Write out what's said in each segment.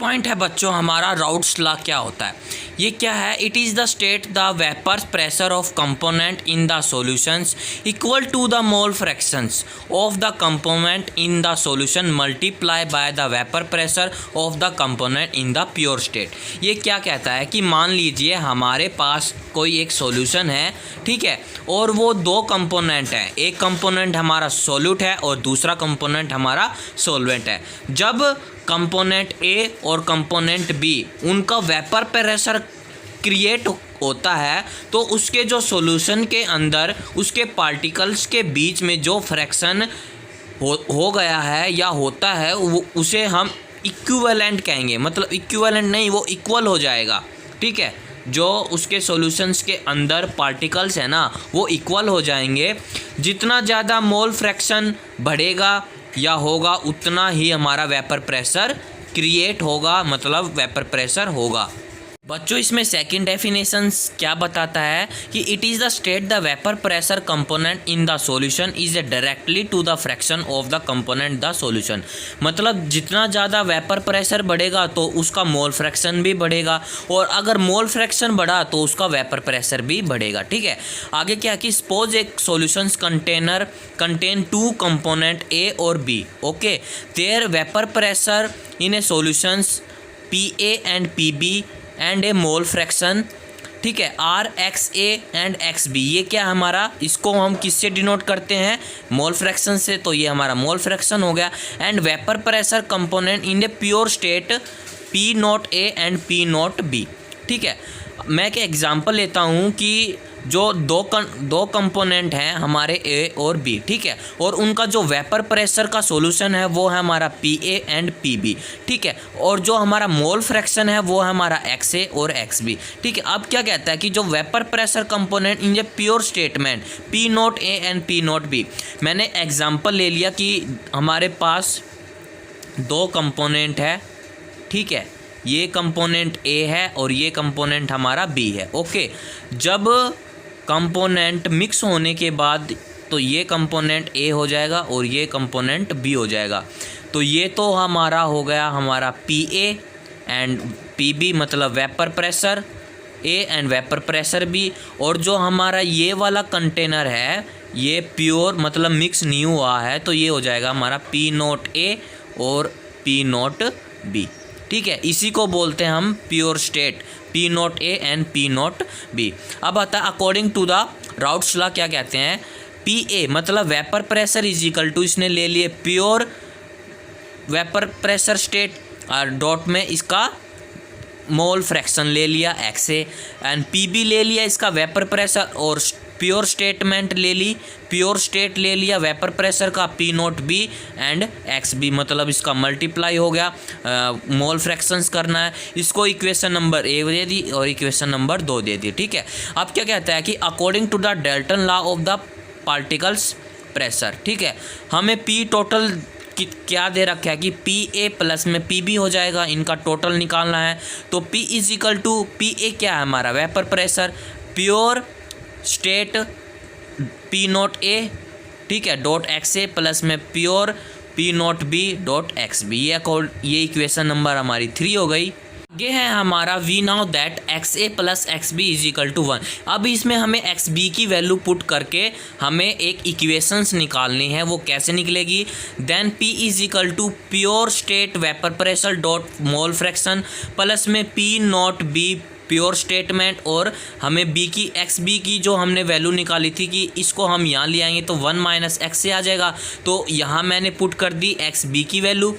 Point है बच्चों हमारा राउट्स लॉ क्या होता है। ये क्या है? It is the state the vapour pressure of component in the solutions equal to the mole fractions of the component in the solution multiply by the vapour pressure of the component in the pure state. ये क्या कहता है कि मान लीजिए हमारे पास कोई एक सॉल्यूशन है, ठीक है, और वो दो कंपोनेंट हैं, एक कंपोनेंट हमारा सॉल्यूट है और दूसरा कंपोनेंट हमारा सॉल्वेंट है। जब कंपोनेंट ए और कंपोनेंट बी उनका वेपर प्रेशर क्रिएट होता है तो उसके सॉल्यूशन के अंदर उसके पार्टिकल्स के बीच में जो फ्रैक्शन हो गया है या होता है वो उसे हम इक्विवेलेंट कहेंगे। मतलब इक्विवेलेंट नहीं, वो इक्वल हो जाएगा, ठीक है। जो उसके सॉल्यूशंस के अंदर पार्टिकल्स है ना वो इक्वल हो जाएंगे। जितना ज़्यादा मोल फ्रैक्शन बढ़ेगा या होगा उतना ही हमारा वेपर प्रेशर क्रिएट होगा, मतलब वेपर प्रेशर होगा। बच्चों इसमें सेकंड डेफिनेशंस क्या बताता है कि it is the state the vapour pressure component in the solution is directly to the fraction of the component the solution. मतलब जितना ज़्यादा वेपर प्रेशर बढ़ेगा तो उसका मोल फ्रैक्शन भी बढ़ेगा, और अगर मोल फ्रैक्शन बढ़ा तो उसका वेपर प्रेशर भी बढ़ेगा, ठीक है। आगे क्या कि सपोज एक solutions contain two component A और B, okay, there vapour pressure in A solutions P A and P B and A mole fraction, ठीक है, are X A and X B. ये क्या हमारा, इसको हम किससे डिनोट करते हैं? मोल फ्रैक्शन से। तो ये हमारा मोल फ्रैक्शन हो गया। And vapour pressure component in a pure state P not A and P not B, ठीक है। मैं एक एग्जांपल लेता हूँ कि जो दो कंपोनेंट हैं हमारे ए और बी, ठीक है, और उनका जो वेपर प्रेशर का सॉल्यूशन है वो है हमारा P A and P B, ठीक है, और जो हमारा मोल फ्रैक्शन है वो है हमारा एक्स ए और एक्स बी, ठीक है। अब क्या कहता है कि जो vapour pressure component in a pure statement P not A and P not B, मैंने एग्जांपल ले लिया कि हमारे पास दो कंपोनेंट है, ठीक है, ये कंपोनेंट ए है और ये कंपोनेंट हमारा बी है, ओके। जब कंपोनेंट मिक्स होने के बाद तो ये कंपोनेंट ए हो जाएगा और ये कंपोनेंट बी हो जाएगा। तो ये तो हमारा हो गया हमारा P A and P B, मतलब vapour pressure A and vapour pressure B. और जो हमारा ये वाला कंटेनर है ये प्योर मतलब मिक्स नहीं हुआ है, तो ये हो जाएगा हमारा पी नॉट ए और पी नॉट बी, ठीक है। इसी को बोलते हैं हम pure state, P not A and P not B. अब आता है according to the Raoult's law क्या कहते हैं, पी ए मतलब vapour pressure is equal to, इसने ले लिए प्योर वेपर प्रेशर स्टेट और डॉट में इसका मोल फ्रैक्शन ले लिया X A, and P B ले लिया इसका वेपर प्रेशर और प्योर स्टेटमेंट ले ली, प्योर स्टेट ले लिया वेपर प्रेशर का P not B and X B, मतलब इसका मल्टीप्लाई हो गया, मोल फ्रैक्शंस करना है। इसको इक्वेशन नंबर 1 दे दी और इक्वेशन नंबर 2 दे दी, ठीक है। अब क्या कहता है कि according to the Dalton law of the particles pressure, ठीक है, हमें पी टोटल क्या दे रखा है कि पी ए प्लस में पी बी हो जाएगा, इनका टोटल निकालना है। तो P is equal to P A क्या है हमारा vapour pressure, pure state P not A, ठीक है, डॉट एक्स ए प्लस में pure P not B dot X B. ये इक्वेशन नंबर हमारी 3 हो गई। आगे है हमारा we now that X A plus X B is equal to 1। अब इसमें हमें एक्स बी की वैल्यू पुट करके हमें एक इक्वेशंस निकालनी है। वो कैसे निकलेगी? Then P is equal to pure state vapour pressure dot mole fraction plus में P not B pure statement, और हमें बी की एक्स बी की जो हमने वैल्यू निकाली थी कि इसको हम यहाँ ले आएंगे तो 1 माइनस एक्स से आ जाएगा। तो यहाँ मैंने पुट कर दी एक्स बी की वैल्यू,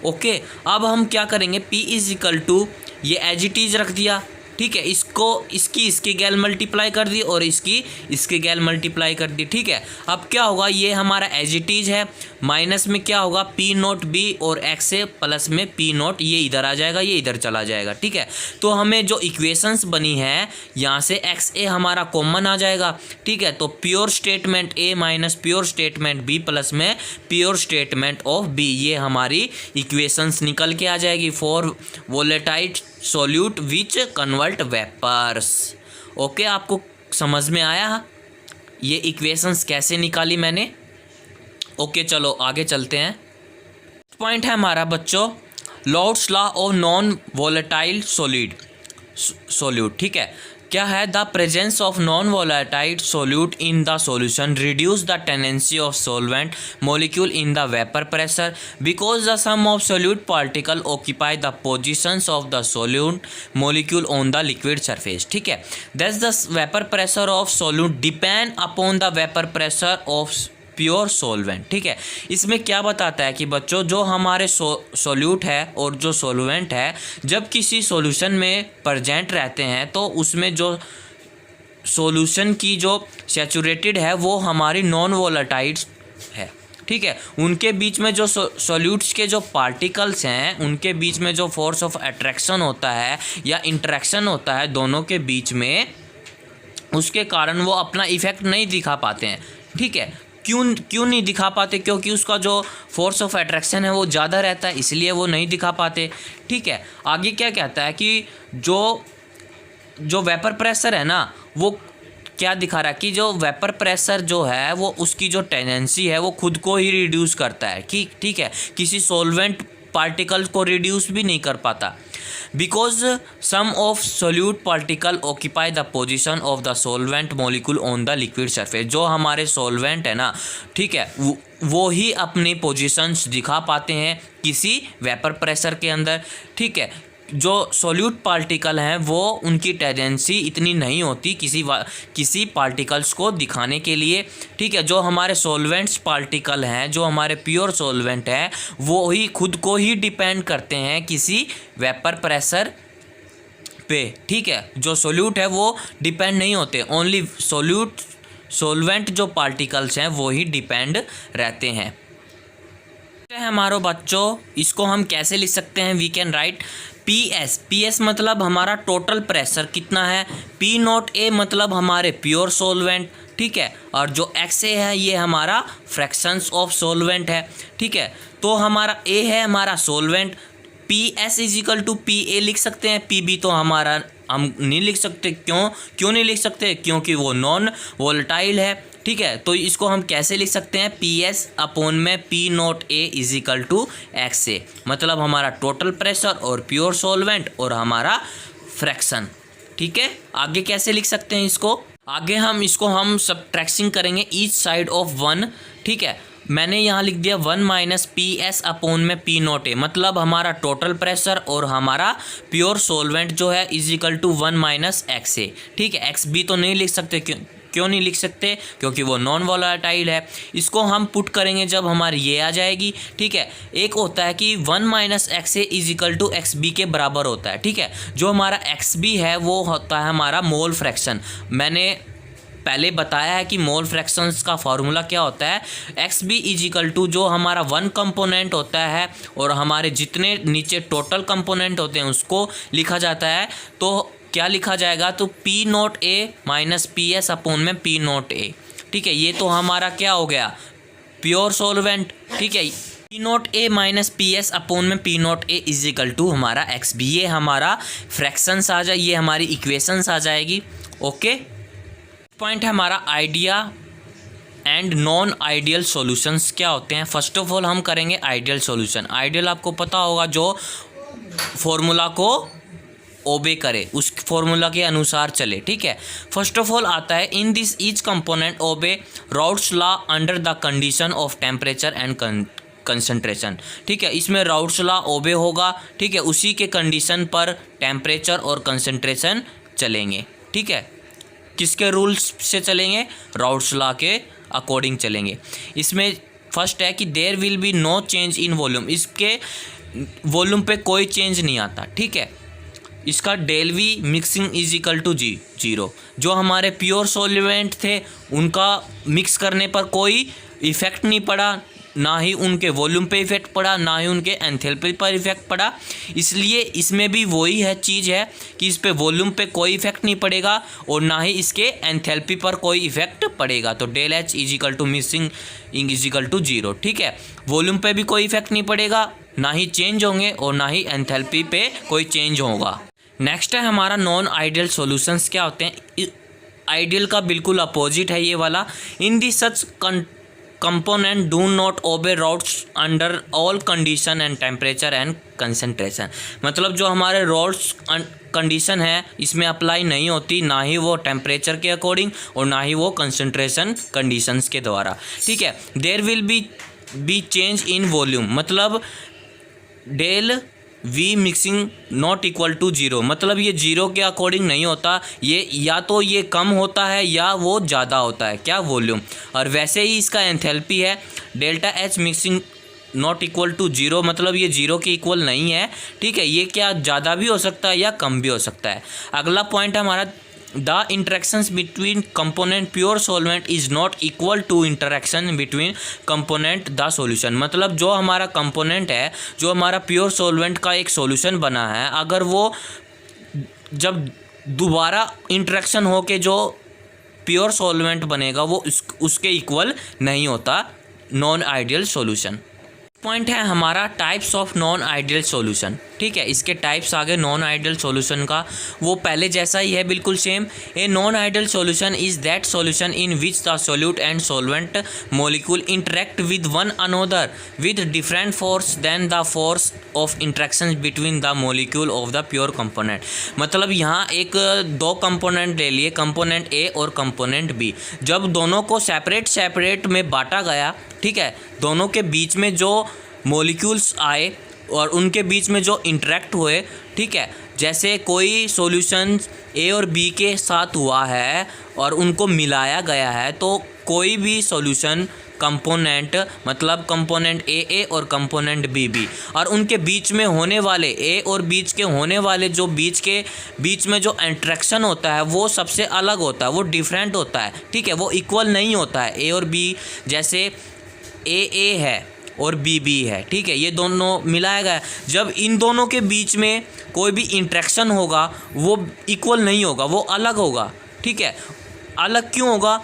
ओके। अब हम क्या करेंगे, पी इज इक्वल टू ये एज इट इज रख दिया, ठीक है, इसको इसकी गैल मल्टीप्लाई कर दी और इसके गैल मल्टीप्लाई कर दी, ठीक है। अब क्या होगा, ये हमारा एज इट इज है, माइनस में क्या होगा पी नॉट बी और एक्स ए प्लस में पी नॉट, ये इधर आ जाएगा ये इधर चला जाएगा, ठीक है। तो हमें जो इक्वेशंस बनी है यहाँ से एक्स ए हमारा कॉमन आ जाएगा, ठीक है। तो pure statement A minus pure statement B plus में प्योर स्टेटमेंट ऑफ बी, ये हमारी इक्वेशंस निकल के आ जाएगी for volatile solute which convert vapours. Okay, आपको समझ में आया ये इक्वेशंस कैसे निकाली मैंने? ओके, चलो आगे चलते हैं। पॉइंट है हमारा बच्चों Raoult's law of non volatile solute, ठीक है, क्या है, the presence of non volatile solute in the solution reduce the tendency of solvent molecule in the vapour pressure because the some of solute particle occupy the positions of the solute molecule on the liquid surface, ठीक है। That's the vapour pressure of solute depend upon the vapour pressure of pure solvent, ठीक है। इसमें क्या बताता है कि बच्चों जो हमारे सोल्यूट है और जो सोलवेंट है जब किसी सॉल्यूशन में प्रेजेंट रहते हैं तो उसमें जो सॉल्यूशन की जो सैचुरेटेड है वो हमारी नॉन वोलेटाइल है, ठीक है। उनके बीच में जो सॉल्यूट्स के जो पार्टिकल्स हैं उनके बीच में जो फोर्स ऑफ अट्रैक्शन होता है या इंटरेक्शन होता है दोनों के बीच में, उसके कारण वो अपना इफेक्ट नहीं दिखा पाते हैं, ठीक है। क्यों नहीं दिखा पाते? क्योंकि उसका जो फोर्स ऑफ अट्रैक्शन है वो ज़्यादा रहता है, इसलिए वो नहीं दिखा पाते, ठीक है। आगे क्या कहता है कि जो वेपर प्रेशर है ना वो क्या दिखा रहा है कि जो वेपर प्रेशर जो है वो उसकी जो टेंडेंसी है वो खुद को ही रिड्यूस करता है, ठीक है, किसी सॉल्वेंट पार्टिकल को रिड्यूस भी नहीं कर पाता। Because some of solute particle occupy the position of the solvent molecule on the liquid surface, जो हमारे सोलवेंट है ना, ठीक है, वो ही अपनी पोजिशंस दिखा पाते हैं किसी वेपर प्रेशर के अंदर, ठीक है। जो सोल्यूट पार्टिकल हैं वो उनकी टेंडेंसी इतनी नहीं होती किसी पार्टिकल्स को दिखाने के लिए, ठीक है। जो हमारे सोलवेंट्स पार्टिकल हैं, जो हमारे प्योर सोलवेंट हैं, वो ही खुद को ही डिपेंड करते हैं किसी वेपर प्रेशर पे, ठीक है। जो सोल्यूट है वो डिपेंड नहीं होते, ओनली सोलवेंट जो पार्टिकल्स हैं वो ही डिपेंड रहते हैं। हमारे बच्चों इसको हम कैसे लिख सकते हैं? We can write P S मतलब हमारा टोटल प्रेशर कितना है, पी नॉट ए मतलब हमारे प्योर सोलवेंट, ठीक है, और जो एक्स ए है ये हमारा फ्रैक्शंस ऑफ सोलवेंट है, ठीक है। तो हमारा ए है हमारा solvent, P S is equal to P A लिख सकते हैं, पी बी तो हमारा हम नहीं लिख सकते, क्यों नहीं लिख सकते? क्योंकि वो नॉन वोलेटाइल है, ठीक है। तो इसको हम कैसे लिख सकते हैं? पी एस अपॉन में P not A is equal to X A, मतलब हमारा टोटल प्रेशर और प्योर सोलवेंट और हमारा फ्रैक्शन, ठीक है। आगे कैसे लिख सकते हैं इसको? आगे हम सबट्रैक्शन करेंगे ईच साइड ऑफ 1, ठीक है। मैंने यहाँ लिख दिया 1 माइनस पी एस अपॉन में पी नॉट ए, मतलब हमारा टोटल प्रेशर और हमारा प्योर सोलवेंट जो है is equal to 1 minus X A, ठीक है। एक्स बी तो नहीं लिख सकते, क्यों नहीं लिख सकते? क्योंकि वो नॉन वोलेटाइल है। इसको हम पुट करेंगे जब हमारी ये आ जाएगी, ठीक है। एक होता है कि 1 minus X A is equal to X B के बराबर होता है, ठीक है। जो हमारा एक्स बी है वो होता है हमारा मोल फ्रैक्शन। मैंने पहले बताया है कि मोल फ्रैक्शंस का फार्मूला क्या होता है, X B is equal to जो हमारा 1 कंपोनेंट होता है और हमारे जितने नीचे टोटल कंपोनेंट होते हैं उसको लिखा जाता है। तो क्या लिखा जाएगा? तो P not A minus P S upon में पी नॉट ए, ठीक है। ये तो हमारा क्या हो गया? प्योर सोलवेंट, ठीक है। P not A minus P S upon में P not A is equal to हमारा एक्स बी, ये हमारा फ्रैक्शंस आ जाए, ये हमारी इक्वेशंस आ जाएगी, ओके। पॉइंट है हमारा idea and non ideal solutions क्या होते हैं। फर्स्ट ऑफ ऑल हम करेंगे आइडियल सॉल्यूशन। आइडियल आपको पता होगा जो फॉर्मूला को ओबे करे, उस फॉर्मूला के अनुसार चले, ठीक है। फर्स्ट ऑफ ऑल आता है in this each component obey Raoult's law under the condition of temperature and concentration, ठीक है। इसमें राउट्स लॉ ओबे होगा, ठीक है, उसी के कंडीशन पर टेम्परेचर और कंसंट्रेशन चलेंगे, ठीक है। किसके रूल्स से चलेंगे? राउट्स लॉ के अकॉर्डिंग चलेंगे। इसमें फर्स्ट है कि there will be no change in volume, इसके वॉल्यूम पे कोई चेंज नहीं आता, ठीक है। इसका del V mixing is equal to zero. जो हमारे प्योर सॉल्वेंट थे उनका मिक्स करने पर कोई इफेक्ट नहीं पड़ा, ना ही उनके वॉल्यूम पे इफेक्ट पड़ा, ना ही उनके एंथैल्पी पर इफेक्ट पड़ा। इसलिए इसमें भी वही है चीज़ है कि इस पे वॉल्यूम पे कोई इफेक्ट नहीं पड़ेगा और ना ही इसके एंथैल्पी पर कोई इफेक्ट पड़ेगा। तो del H is equal to mixing is equal to zero, ठीक है। वॉल्यूम पे भी कोई इफेक्ट नहीं पड़ेगा, ना ही चेंज होंगे और ना ही एंथैल्पी पे कोई चेंज होगा। नेक्स्ट है हमारा नॉन आइडियल सॉल्यूशंस क्या होते हैं। आइडियल का बिल्कुल अपोजिट है ये वाला। In the such component do not obey Raoult's under all condition and temperature and concentration. मतलब जो हमारे राउट्स कंडीशन है इसमें अप्लाई नहीं होती, ना ही वो टेम्परेचर के अकॉर्डिंग और ना ही वो कंसंट्रेशन कंडीशंस के द्वारा। ठीक है, there will be change in volume. मतलब del V mixing not equal to zero, मतलब ये जीरो के अकॉर्डिंग नहीं होता, ये या तो ये कम होता है या वो ज़्यादा होता है क्या, वॉल्यूम। और वैसे ही इसका एंथैल्पी है delta H mixing not equal to zero, मतलब ये जीरो के इक्वल नहीं है। ठीक है, ये क्या ज़्यादा भी हो सकता है या कम भी हो सकता है। अगला पॉइंट है हमारा the interactions between component pure solvent is not equal to interaction between component the solution. मतलब जो हमारा कंपोनेंट है, जो हमारा प्योर सॉल्वेंट का एक सॉल्यूशन बना है, अगर वो जब दोबारा इंटरेक्शन हो के जो प्योर सॉल्वेंट बनेगा वो उसके इक्वल नहीं होता नॉन आइडियल सॉल्यूशन। पॉइंट है हमारा types of non ideal solution. ठीक है, इसके टाइप्स आगे नॉन आइडियल सॉल्यूशन का वो पहले जैसा ही है, बिल्कुल same. A non ideal solution is that solution in which the solute and solvent molecule interact with one another with different force than the force of interaction between the molecule of the pure component. मतलब यहाँ एक दो component ले लिए, component A और component B. जब दोनों को सेपरेट में बांटा गया, ठीक है, दोनों के बीच में जो मॉलिक्यूल्स आए और उनके बीच में जो इंटरेक्ट हुए, ठीक है, जैसे कोई सॉल्यूशन ए और बी के साथ हुआ है और उनको मिलाया गया है, तो कोई भी सॉल्यूशन कंपोनेंट, मतलब कंपोनेंट ए और कंपोनेंट बी और उनके बीच में होने वाले ए और बीच के होने वाले जो बीच में जो इंटरेक्शन होता है वो सबसे अलग होता है, वो डिफरेंट होता है। ठीक है, वो इक्वल नहीं होता है। ए और बी, जैसे ए है और बी है, ठीक है, ये दोनों मिलाया गया। जब इन दोनों के बीच में कोई भी इंटरेक्शन होगा वो इक्वल नहीं होगा, वो अलग होगा। ठीक है, अलग क्यों होगा?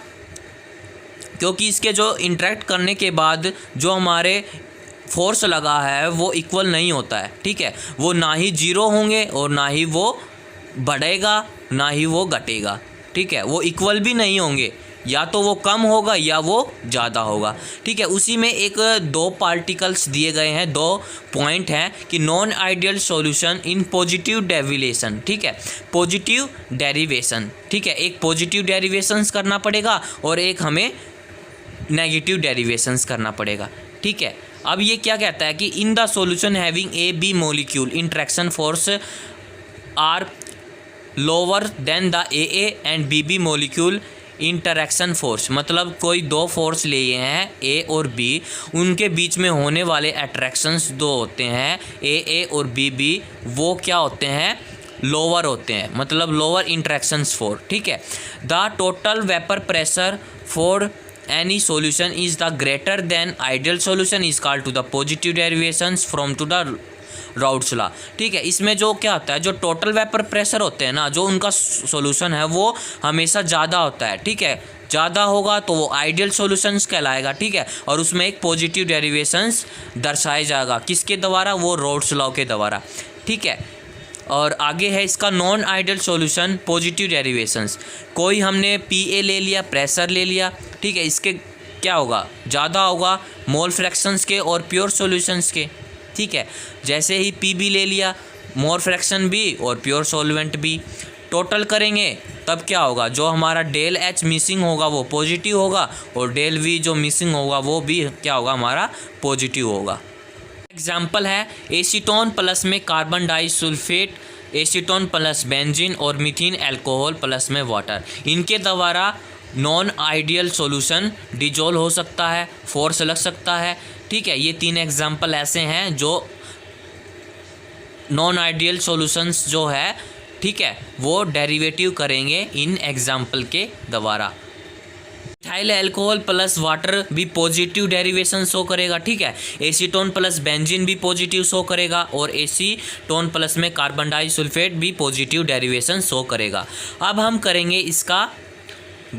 क्योंकि इसके जो इंटरेक्ट करने के बाद जो हमारे फोर्स लगा है वो इक्वल नहीं होता है। ठीक है, वो ना ही जीरो होंगे और ना ही वो बढ़ेगा ना ही वो घटेगा। ठीक है, वो इक्वल भी नहीं होंगे, या तो वो कम होगा या वो ज़्यादा होगा। ठीक है, उसी में एक दो पार्टिकल्स दिए गए हैं, दो पॉइंट हैं कि non ideal solution in positive derivation. ठीक है, पॉजिटिव डेरिवेशन। ठीक है, एक पॉजिटिव डेरिवेशंस करना पड़ेगा और एक हमें नेगेटिव डेरिवेशंस करना पड़ेगा। ठीक है, अब ये क्या कहता है कि in the solution having A B molecule interaction force are lower than the A and B molecule interaction force. मतलब कोई दो फोर्स लिए हैं ए और बी, उनके बीच में होने वाले अट्रैक्शंस दो होते हैं ए और बी, वो क्या होते हैं? लोअर होते हैं, मतलब लोअर इंटरेक्शंस फोर्स। ठीक है, the total vapour pressure for any solution is the greater than ideal solution is called to the positive derivations from to the routes law. ठीक है, इसमें जो क्या होता है, जो टोटल वेपर प्रेशर होते हैं ना, जो उनका सॉल्यूशन है वो हमेशा ज़्यादा होता है। ठीक है, ज़्यादा होगा तो वो आइडियल सॉल्यूशंस कहलाएगा। ठीक है, और उसमें एक पॉजिटिव डेरिवेशंस दर्शाया जाएगा, किसके द्वारा? वो राउट्स लॉ के द्वारा। ठीक है, और आगे है इसका non ideal solution positive derivations. कोई हमने पी ले लिया, प्रेशर ले लिया, ठीक है, इसके क्या होगा? ज़्यादा होगा मोल फ्रैक्शंस के और प्योर सॉल्यूशंस के। ठीक है, जैसे ही पी ले लिया, मोल फ्रैक्शन भी और प्योर सॉल्वेंट भी, टोटल करेंगे तब क्या होगा? जो हमारा डेल एच मिसिंग होगा वो पॉजिटिव होगा और डेल वी जो मिसिंग होगा वो भी क्या होगा? हमारा पॉजिटिव होगा। एग्जाम्पल है एसीटोन प्लस में carbon disulphate, acetone plus benzene और मीथेन अल्कोहल प्लस में वाटर। इनके द्वारा नॉन आइडियल सॉल्यूशन डिजोल्व हो सकता है, फोर्स लग सकता है। ठीक है, ये तीन एग्जाम्पल ऐसे हैं जो नॉन आइडियल सॉल्यूशंस जो है, ठीक है, वो डेरिवेटिव करेंगे इन एग्जाम्पल के द्वारा। इथाइल अल्कोहल प्लस वाटर भी पॉजिटिव डेरिवेशन शो करेगा। ठीक है, एसीटोन प्लस बेंजीन भी पॉजिटिव शो करेगा और एसीटोन प्लस में कार्बन डाइसल्फेट भी पॉजिटिव डेरिवेशन शो करेगा। अब हम करेंगे इसका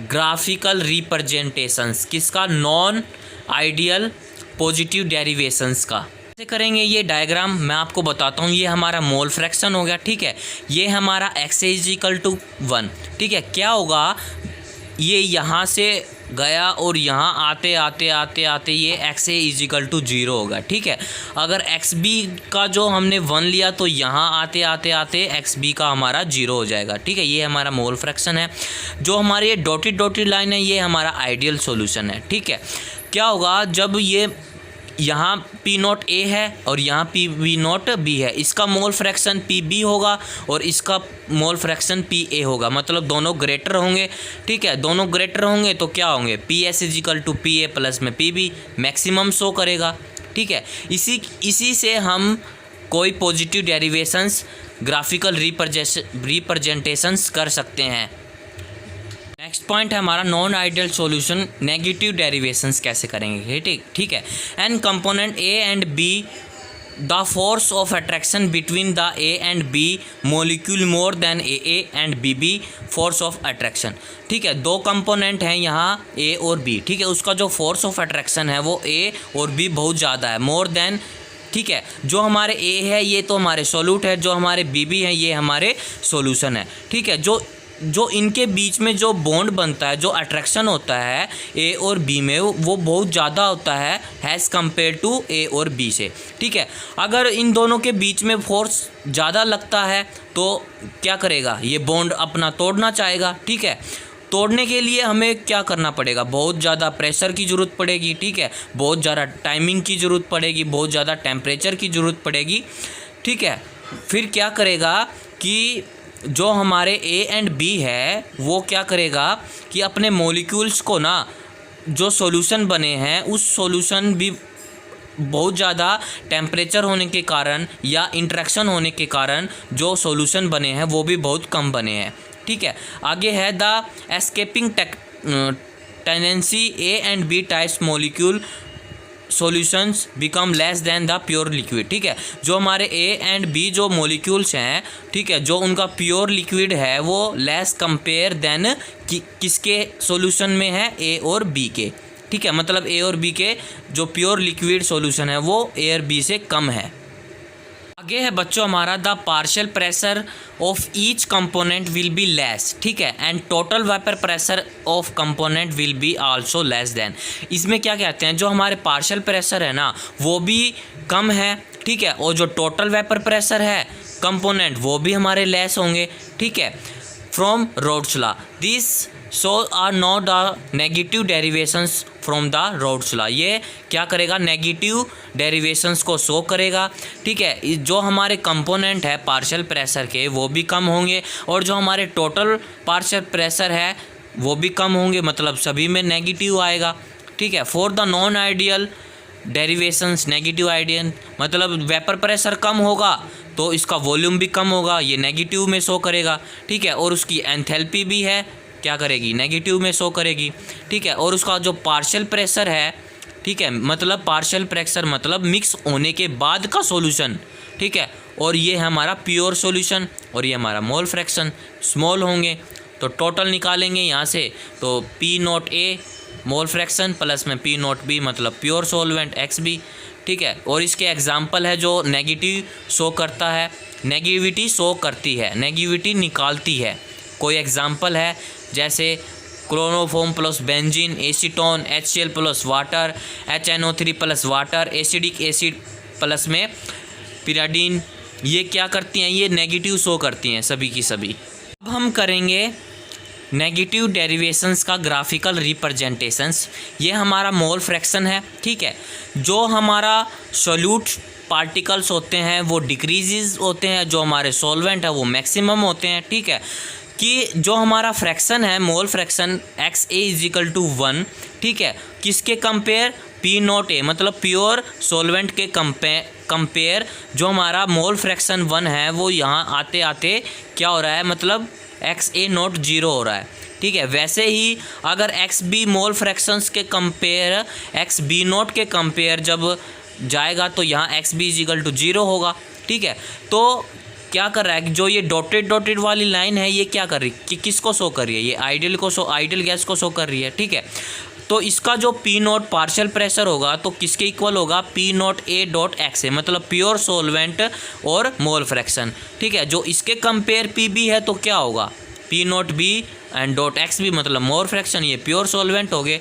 ग्राफिकल रिप्रेजेंटेशंस, किसका? नॉन आइडियल पॉजिटिव डेरिवेशंस का। कैसे करेंगे ये डायग्राम मैं आपको बताता हूँ। ये हमारा मोल फ्रैक्शन हो गया। ठीक है, ये हमारा x = 1। ठीक है, क्या होगा? ये यहाँ से गया और यहाँ आते आते आते आते ये X A is equal to 0 होगा। ठीक है, अगर एक्स बी का जो हमने 1 लिया तो यहाँ आते आते आते एक्स बी का हमारा 0 हो जाएगा। ठीक है, ये हमारा मोल फ्रैक्शन है। जो हमारी ये डॉटेड लाइन है ये हमारा आइडियल सॉल्यूशन है। ठीक है, क्या होगा जब ये यहाँ पी नॉट ए है और यहाँ पी बी नॉट बी है, इसका मोल फ्रैक्शन पी बी होगा और इसका मोल फ्रैक्शन पी ए होगा, मतलब दोनों ग्रेटर होंगे। ठीक है, दोनों ग्रेटर होंगे तो क्या होंगे, P S is equal to P A plus में पी बी मैक्सिमम शो करेगा। ठीक है, इसी से हम कोई पॉजिटिव डेरिवेशंस ग्राफिकल रिप्रेजेंटेशंस कर सकते हैं। नेक्स्ट पॉइंट है हमारा non ideal solution negative derivations कैसे करेंगे। ठीक है, an component A and B the force of attraction between the A and B molecule more than A and B B force of attraction. ठीक है, दो component हैं यहाँ ए और बी। ठीक है, उसका जो फोर्स ऑफ अट्रैक्शन है वो ए और बी बहुत ज़्यादा है, मोर देन। ठीक है, जो हमारे ए है ये तो हमारे सोल्यूट है, जो हमारे बी बी है ये हमारे सॉल्यूशन है। ठीक है, जो इनके बीच में जो बॉन्ड बनता है, जो अट्रैक्शन होता है ए और बी में, वो बहुत ज़्यादा होता है एज़ कम्पेयर टू ए और बी से। ठीक है, अगर इन दोनों के बीच में फोर्स ज़्यादा लगता है तो क्या करेगा, ये बॉन्ड अपना तोड़ना चाहेगा। ठीक है, तोड़ने के लिए हमें क्या करना पड़ेगा, बहुत ज़्यादा प्रेशर की ज़रूरत पड़ेगी। ठीक है, बहुत ज़्यादा टाइमिंग की ज़रूरत पड़ेगी, बहुत ज़्यादा टेम्परेचर की ज़रूरत पड़ेगी। ठीक है, फिर क्या करेगा कि जो हमारे ए एंड बी है वो क्या करेगा कि अपने मॉलिक्यूल्स को ना, जो सॉल्यूशन बने हैं उस सॉल्यूशन भी बहुत ज़्यादा टेम्परेचर होने के कारण या इंटरेक्शन होने के कारण जो सॉल्यूशन बने हैं वो भी बहुत कम बने हैं। ठीक है, आगे है the escaping tendency A and B types molecule solutions become less than the pure liquid. ठीक है, जो हमारे ए एंड बी जो मॉलिक्यूल्स हैं, ठीक है, जो उनका प्योर लिक्विड है वो लेस कंपेयर देन किसके सॉल्यूशन में है, ए और बी के। ठीक है, मतलब ए और बी के जो प्योर लिक्विड सॉल्यूशन है वो ए और बी से कम है। आगे है बच्चों हमारा the partial pressure of each component will be less. ठीक है, and total vapour pressure of component will be also less than. इसमें क्या कहते हैं, जो हमारे पार्शियल प्रेशर है ना वो भी कम है। ठीक है, और जो टोटल वेपर प्रेशर है कंपोनेंट वो भी हमारे लेस होंगे। ठीक है, from Raoult's law this so are not the negative derivations from the Raoult's law. ये क्या करेगा, नेगेटिव डेरिवेशंस को शो करेगा। ठीक है, जो हमारे कंपोनेंट है पार्शियल प्रेशर के वो भी कम होंगे और जो हमारे टोटल पार्शियल प्रेशर है वो भी कम होंगे, मतलब सभी में नेगेटिव आएगा। ठीक है, for the non ideal derivations negative ideal, मतलब वेपर प्रेशर कम होगा तो इसका वॉल्यूम भी कम होगा, ये नेगेटिव में शो करेगा। ठीक है, और उसकी एंथैल्पी भी है, क्या करेगी, नेगेटिव में शो करेगी। ठीक है, और उसका जो पार्शियल प्रेशर है, ठीक है, मतलब पार्शियल प्रेशर मतलब मिक्स होने के बाद का सॉल्यूशन। ठीक है, और ये है हमारा प्योर सॉल्यूशन और ये हमारा मोल फ्रैक्शन स्मॉल होंगे। तो टोटल निकालेंगे यहाँ से तो P not A mole fraction plus में पी नॉट बी मतलब प्योर सॉल्वेंट एक्स बी। ठीक है, और इसके एग्जाम्पल है जो नेगेटिव शो करता है, नेगेटिविटी शो करती है, नेगेटिविटी निकालती है। कोई एग्जाम्पल है जैसे chloroform plus benzene, acetone, HCl plus water, HNO3 plus water, acidic acid plus में पिराडीन, ये क्या करती हैं, ये नेगेटिव शो करती हैं सभी की सभी। अब हम करेंगे नेगेटिव डेरिवेशंस का ग्राफिकल रिप्रेजेंटेशंस। ये हमारा मोल फ्रैक्शन है। ठीक है, जो हमारा सोल्यूट पार्टिकल्स होते हैं वो डिक्रीजेज होते हैं, जो हमारे सॉल्वेंट है वो मैक्सिमम होते हैं। ठीक है, कि जो हमारा फ्रैक्शन है mole fraction X A is equal to 1। ठीक है, किसके कंपेयर, पी नॉट ए मतलब प्योर सॉल्वेंट के कंपेयर जो हमारा मोल फ्रैक्शन 1 है वो यहाँ आते आते क्या हो रहा है, मतलब एक्स ए नॉट 0 हो रहा है। ठीक है, वैसे ही अगर एक्स बी मोल फ्रैक्शंस के कंपेयर एक्स बी नॉट के कंपेयर जब जाएगा तो यहाँ X B is equal to 0 होगा। ठीक है, तो क्या कर रहा है, जो ये डॉटेड वाली लाइन है ये क्या कर रही है, कि किसको शो कर रही है, ये आइडियल गैस को शो कर रही है। ठीक है, तो इसका जो पी नॉट पार्शियल प्रेशर होगा तो किसके इक्वल होगा, P not A dot X A मतलब प्योर सॉल्वेंट और मोल फ्रैक्शन। ठीक है, जो इसके कंपेयर पी बी है तो क्या होगा, P not B and dot x भी मतलब मोर फ्रैक्शन, ये प्योर सॉल्वेंट हो गए।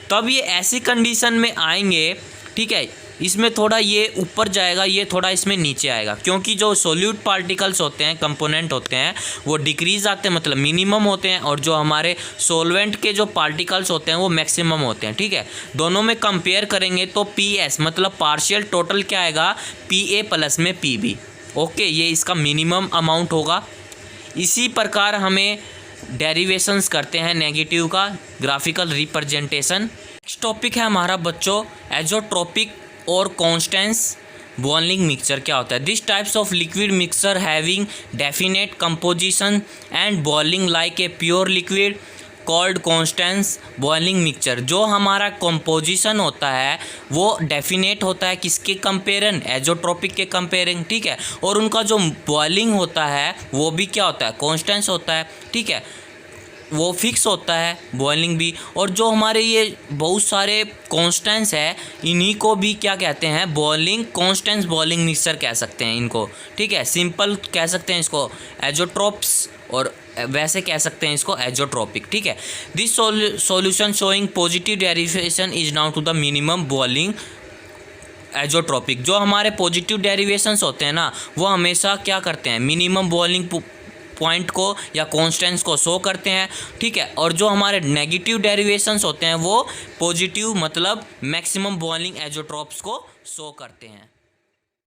तब ये ऐसी कंडीशन में आएंगे, ठीक है, इसमें थोड़ा ये ऊपर जाएगा, ये थोड़ा इसमें नीचे आएगा, क्योंकि जो सोल्यूट पार्टिकल्स होते हैं, कंपोनेंट होते हैं, वो डिक्रीज आते हैं मतलब मिनिमम होते हैं, और जो हमारे सोलवेंट के जो पार्टिकल्स होते हैं वो मैक्सिमम होते हैं, ठीक है। दोनों में कंपेयर करेंगे तो PS मतलब पार्शियल टोटल क्या आएगा, PA प्लस में PB। ओके, ये इसका मिनिमम अमाउंट होगा। इसी प्रकार हमें डेरिवेशंस करते हैं नेगेटिव का ग्राफिकल रिप्रेजेंटेशन। नेक्स्ट टॉपिक है हमारा बच्चों एजोट्रोपिक और कॉन्स्टेंस बॉइलिंग मिक्सचर क्या होता है। This types of liquid mixture having definite composition and boiling like a pure liquid called Constance boiling mixture. जो हमारा कंपोजिशन होता है वो डेफिनेट होता है किसके कंपेयरिंग, एजोट्रोपिक के कंपेयरिंग, ठीक है, और उनका जो बॉइलिंग होता है वो भी क्या होता है, कॉन्स्टेंस होता है, ठीक है, वो फिक्स होता है बॉइलिंग भी। और जो हमारे ये बहुत सारे कॉन्स्टेंट्स है, इन्हीं को भी क्या कहते हैं, बॉइलिंग कॉन्स्टेंट्स बॉइलिंग मिक्सचर कह सकते हैं इनको, ठीक है। सिंपल कह सकते हैं इसको एजोट्रोप्स, और वैसे कह सकते हैं इसको एजोट्रोपिक, ठीक है। This solution showing positive derivation is now to the minimum boiling azeotropic. जो हमारे पॉजिटिव डेरिवेशंस होते हैं ना, वो हमेशा क्या करते हैं, मिनिमम बॉइलिंग पॉइंट को या कॉन्स्टेंट्स को शो करते हैं, ठीक है। और जो हमारे नेगेटिव डेरिवेशंस होते हैं वो पॉजिटिव मतलब मैक्सिमम बॉइलिंग एजोट्रोप्स को शो करते हैं।